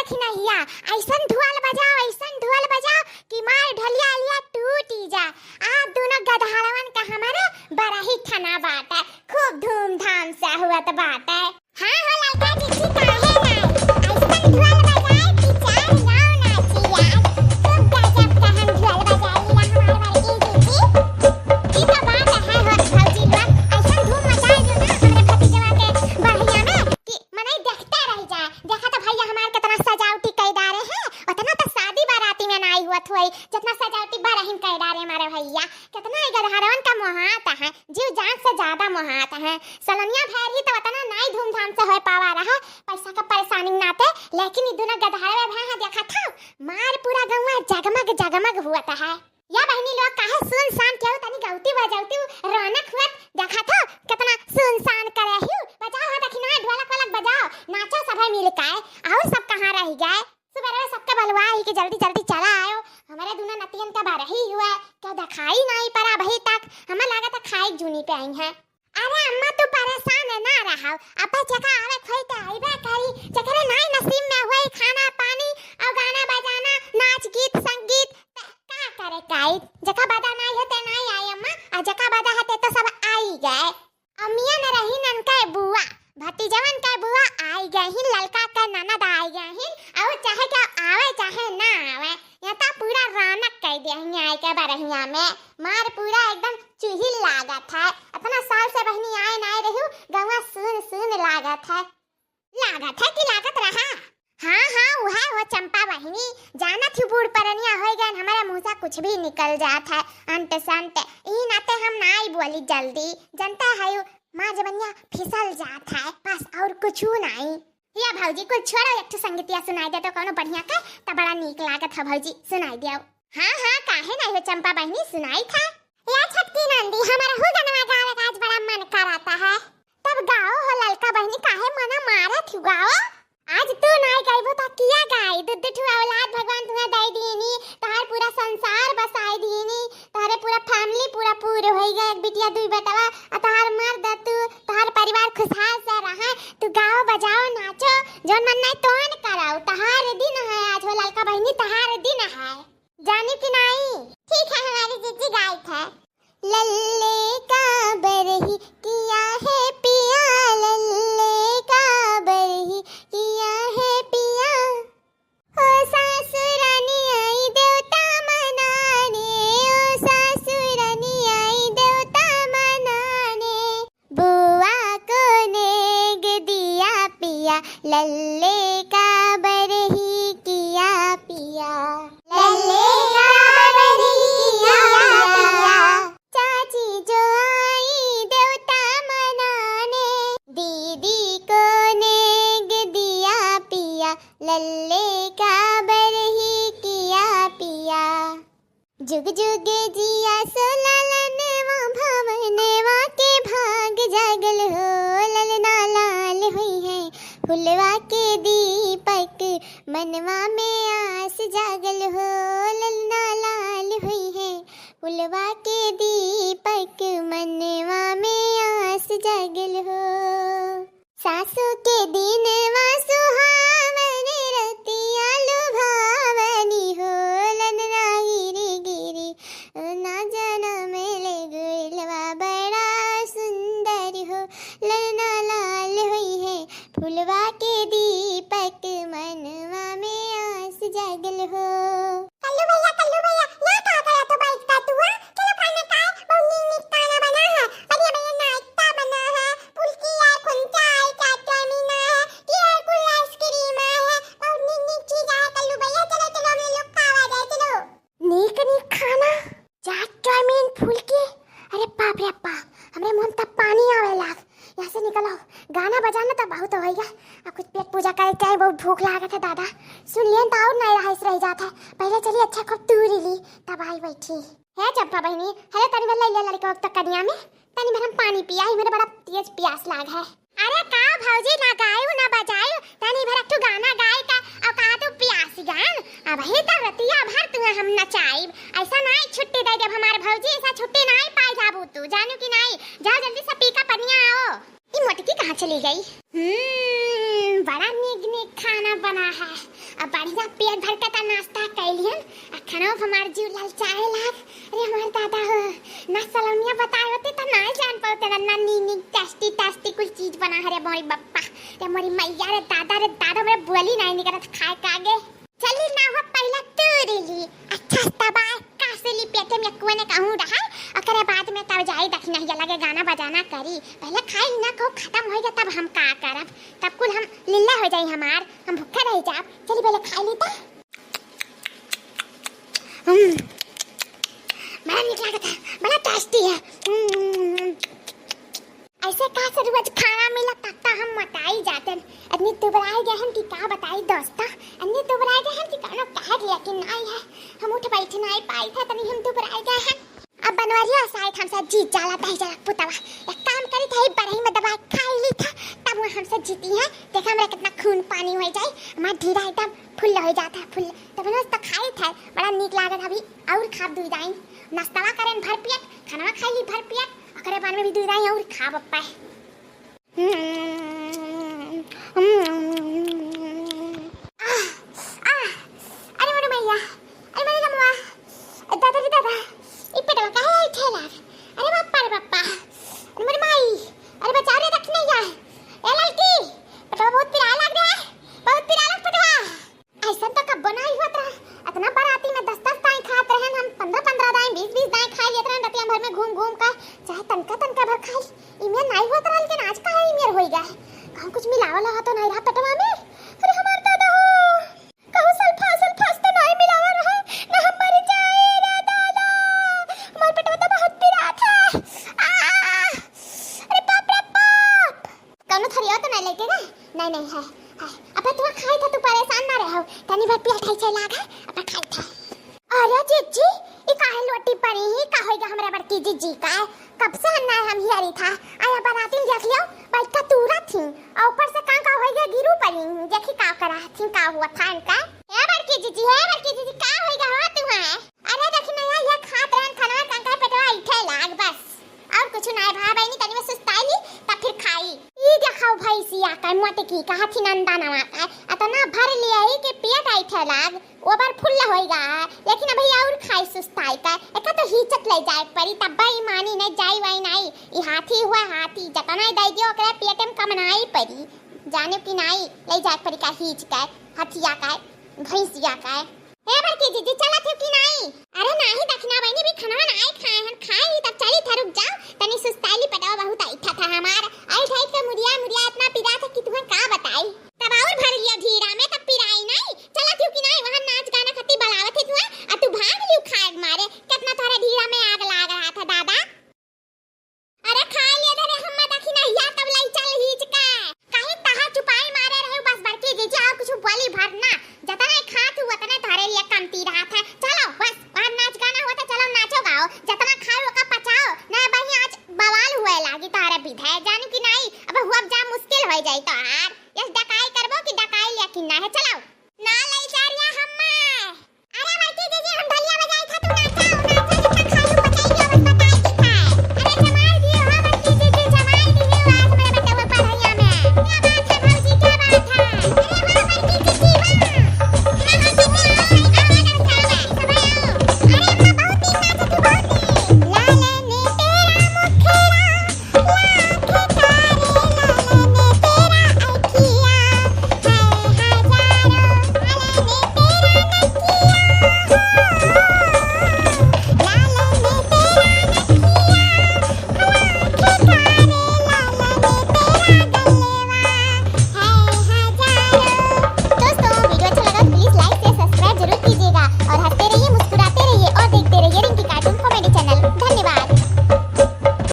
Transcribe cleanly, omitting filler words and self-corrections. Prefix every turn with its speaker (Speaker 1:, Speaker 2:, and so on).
Speaker 1: देखी नहिया ऐसन ढोल बजाओ कि मार ढलिया लिया टूटी जा। आज दोनों गधाड़वन का हमारा बड़ा ही ठना बात है, खूब धूमधाम से हुआ तो बात है। हाँ हो लड़का जी काहे ना ऐसन ढोल बजाए कि चार गांव नाची यार। खूब गजब का हम ढोल बजाई ला हमारे जी ई तो बात है हो भौजी लोग ऐसन धूम मचाए जो ना हमरे भतीजवा के बढ़िया में कि मने देखते रह जाए। देखा तो भैया हमार कितना सजावटी कैदारे हैं, उतना तो शादी बाराती में नहीं हुआ थोई जितना सजावटी बारहिन कैदारे हमारे भैया। कितना गधारवन का मोहात है, जीव जान से ज्यादा मोहात है। सलनिया भैर ही तो उतना नहीं धूमधाम से हो पावा रहा पैसा का परेशानी नाते, लेकिन ई दोनों गधाड़वे भैया देखा था मार पूरा गौवा जगमग हुआ है। या बहनी लोग काहे सुनसान केहू तनी गौती बजावती रौनक हुआ देखा था कितना सुनसान करे हूं। बजाओ हो देखी ना ढोलक वलक बजाओ नाचो सब मिल के आओ। सब कहां रह गए सुबह सबके बलवा ही कि जल्दी जल्दी चला आयो। हमारे दोनों नतियन का बारह ही हुआ क्या दिखाई नहीं पड़ा अभी तक, हमें लगा था खाई जूनी पे आई है। अरे अम्मा तू परेशान ना रहो, अब जगह आवे खोई तो आइबे करी। जकरे नहीं नसीब में होई खाना पानी और गाना बजाना नाच गीत संगीत का करे काई। जका बादा नहीं होते नहीं आई अम्मा, और जका बादा होते तो सब आई गए। अम्मिया न रही ननका बुआ भतीजवन का बुआ आई गए ही, ललका का ननद आई गए ही, और चाहे क्या आवे चाहे ना आवे यहाँ तो पूरा रौनक कर दिया है आए के बरहिया में। मार पूरा एकदम चुहिल लागत है, इतना साल से बहनी आए ना रहू गवा सुन लागत है कि लागत रहा। हाँ वो चंपा बहनी जाना थी बूढ़ परनिया हो गए हमारे मुंह से कुछ भी निकल जात है अंत संत ई नाते हम ना ही बोली जल्दी। जनता है माँ जबनिया फिसल जात है बस और कुछ नहीं। या भौजी कुछ छोड़ो एक संगीतिया सुनाई दे तो कोनो बढ़िया का तो बड़ा नीक लागत है भौजी सुनाई दियो। हाँ काहे नहीं हो चंपा बहनी सुनाई था। या छटकी नंदी हमारा हो गनवा गावे का आज बड़ा मन कराता है, तब गाओ हो ललका बहनी काहे मना मारा थी गाओ। आज तू नहीं कहबो तो किया गाई दूध ठुआ औलाद भगवान तुम्हें दे दीनी, तहार पूरा संसार बसाई दीनी, तहारे पूरा फैमिली पूरा पूरे होई गए, एक बिटिया दुई बेटवा तहार मर्द तू तहार परिवार खुशहाल से रहे। तू गाओ बजाओ नाचो जोन मन नहीं तोन कराओ, तहार दिन है आज हो ललका बहनी तहार दिन है जानी कि नहीं। ठीक है हमारी जीजी गाई थे लल्ले का बरही किया है पिया, लल्ले का बरही किया है पिया, ओ सासुरानी आई देवता मनाने, ओ सासुरानी आई देवता मनाने, बुआ को नेग दिया पिया, लल्ले का बरही किया पिया, लल्ले का बरही किया पिया, चाची जो आई देवता मनाने, दीदी को नेग दिया पिया, लल्ले का बरही किया पिया, जुग जुग जिया सोललनवा भवनवा के भाग जागल हो, ललना लाल हुई है फुलवा के दीपक मनवा में आस जागल हो, ललना लाल हुई है फुलवा के दीपक मनवा में आस जागल हो, सासू के दिनवा सुहावन रतिया लुभावनी हो, ललना गिरी गिरी ना जनम ले गुलवा बड़ा सुंदर हो, ललना लाल हुई है फुलवा के दीपक मनवा में आस जागल हो। कल्लू भैया ना कहा गया तो बैठता तू चलो खाना खाए बहुनी मीठ खाना बना है, बढ़िया बढ़िया नाश्ता बना है, फुल्की है खुंचा है चाटमीना है ये कुल आइसक्रीम है बहुनी नीक चीज है। कल्लू भैया चलो हम लोग खावा जाए चलो। नीक खाना चाटमीन फुल्की, अरे बाप रे बाप हमरे मुंह तक पानी आवे लाग। यहाँ से निकलो गाना बजाना तो बहुत होएगा, अब कुछ पेट पूजा करे क्या बहुत भूख लागत है दादा। सुन लिए तो और नहीं रह जाता है, पहले चलिए अच्छा खूब तूरी ली तब आई बैठी है चंपा बहनी। हेलो तनी भर ले लड़के वक्त कनिया में तनी भर हम पानी पिया ही, मेरे बड़ा तेज प्यास लाग है। अरे का भौजी ना गायू ना बजायू तनी भर एक गाना गाय का और का तू प्यास गान अब ही तो रतिया भर तू हम नचाई। ऐसा नहीं छुट्टी दे जब हमारे भौजी ऐसा छुट्टी नहीं पाई जाबू तू जानू कि नहीं। जाओ जल्दी से पी का पनिया आओ। ये मोटकी कहाँ चली गई? बड़ा नीक खाना बना है अब बढ़िया पेट भर का नाश्ता कैलियन आ खाना हमार जीव लाल चाहे लाग। अरे हमार दादा हो ना सलौनिया बताए होते तो ना जान पाते ना नी टेस्टी टेस्टी कुछ चीज बना है रे मोरी बप्पा रे मोरी मैया रे दादा मेरे बोली नहीं निकलत खाए का आगे। चली ना हो पहला तूरीली अच्छा तबा कासली पेटे में कुएं ने कहूं रहा अकरे बाद में तब जाई दखना ही लगे गाना बजाना करी। पहले खाई ना को खत्म हो गया तब हम का करब तब कुल हम लीला हो जाई हमार हम भूखे रह जाब। चली पहले खा ली ता बड़ा निक लागत है बड़ा टेस्टी है। ऐसे का से रोज खाना मिला तब तो हम मटाई जाते इतनी दुबराई गए हम कि का बताई दोस्ता इतनी दुबराई गए हम कि कानो कह दिया कि नहीं है हम उठ बैठे नहीं पाई था तनी हम दुबराई गए हैं। अब बनवारिया शायद हमसे जीत जाला तही जरा पुतवा एक काम करी था बरही में दवाई खा ली था तब वो हमसे जीती है। देखा हमरा कितना खून पानी हो जाए हमारा धीरा एकदम फुल हो जाता है फुल तो बना तो खाई था बड़ा नीक लागत अभी और खा दूध दाई नाश्ता करें भर पेट खाना खाई ली भर पेट अकरे बाद में भी दूध दाई और खा पप्पा। अरे मेरे मैया अरे मेरे लम्बा दादा जी दादा इपे का है ठेला अरे बाप्पा अरे मेरी माई अरे बचाओ रे रख नहीं जाए ए लड़की पटवा बहुत पिरा लग रहा है बहुत पिरा लग पटवा ऐसा तो कब बनाई हुआ था इतना बराती में 10-10 दाएं खाते रहे हम 15-15 दाएं 20-20 दाएं खा लेते रहे रतिया भर में घूम का चाहे तनका भर खाई इमें नहीं हुआ था लेकिन आज का इमें हो गया कहूं कुछ मिलावला तो नहीं रहा पटवा में। अरे हमार दादा हो कहूं सल्फास तो नहीं मिलावा रहा ना हम मर जाए रे दादा हमार पेटवा तो बहुत पिरा था अरे बाप रे बाप कौनो थरिया तो नहीं लेके ना नहीं है अब तू खाई था तू परेशान ना रहो तनी भर पिया खाई छे लागा अब खाई था। अरे जीजी ई काहे लोटी पड़ी ही का होइगा हमरा बड़की जीजी का कब से ना हम हियारी था आया बराती देख लियो बैठ का तूरा थी और ऊपर से का होइगा गिरू पड़ी देखी का करा थी का हुआ था इनका ए बड़की जीजी का होइगा हो तू है अरे देखी ना ये खात रहन खाना का पेटवा इठे लाग बस और कुछ ना भाई बहनी तनी में सुस्ताई तब फिर खाई ई देखाओ भाई सिया का मोटे की कहा थी नंदा नवा का अतना भर लिया ही के पेट आइठे लाग ओवर फुल होइगा लेकिन अभी और खाई सुस्ताई का एका तो हिचत ले जाए परी तब भाई मानी नहीं जाई वाई नहीं ई हाथी हुआ हाथी जतना दई दियो ओकरा पेट में कमनाई परी जाने की नहीं ले जाए परी का हिच का हथिया का भैंसिया का ए बड़की दीदी चला थे कि नहीं अरे नहीं दखना बहनी भी खाना नहीं खाए हम खाई तब चली था रुक जाओ तनी सुस्ताली पटावा बहुत आइठा था हमार आई ठाई के मुरिया इतना पिरा था कि तुम्हें का बताई तब और भर लिया धीरा में तब पिराई नहीं चला थी कि नहीं वहां नाच गाना खती बलावत थी तुम्हें आ तू भाग लियो खाए मारे कितना थारा धीरा में आग लग रहा था दादा अरे खा लिया रे हम दखी नहीं या तब लाई चल हिच का काहे तहा चुपाई मारे रहे बस बड़की दीदी और कुछ बोली भरना जतना खात हुआ तने थारे लिए कमती रहा था चलो बस वहां नाच गाना हुआ था चलो नाचो गाओ जतना खाओ का पचाओ ना भाई आज बवाल हुए लागी तारे विधाय जाने की नहीं अब हुआ जा मुश्किल हो जाई तो यार यस डकाई करबो कि डकाई लिया कि ना है चलो।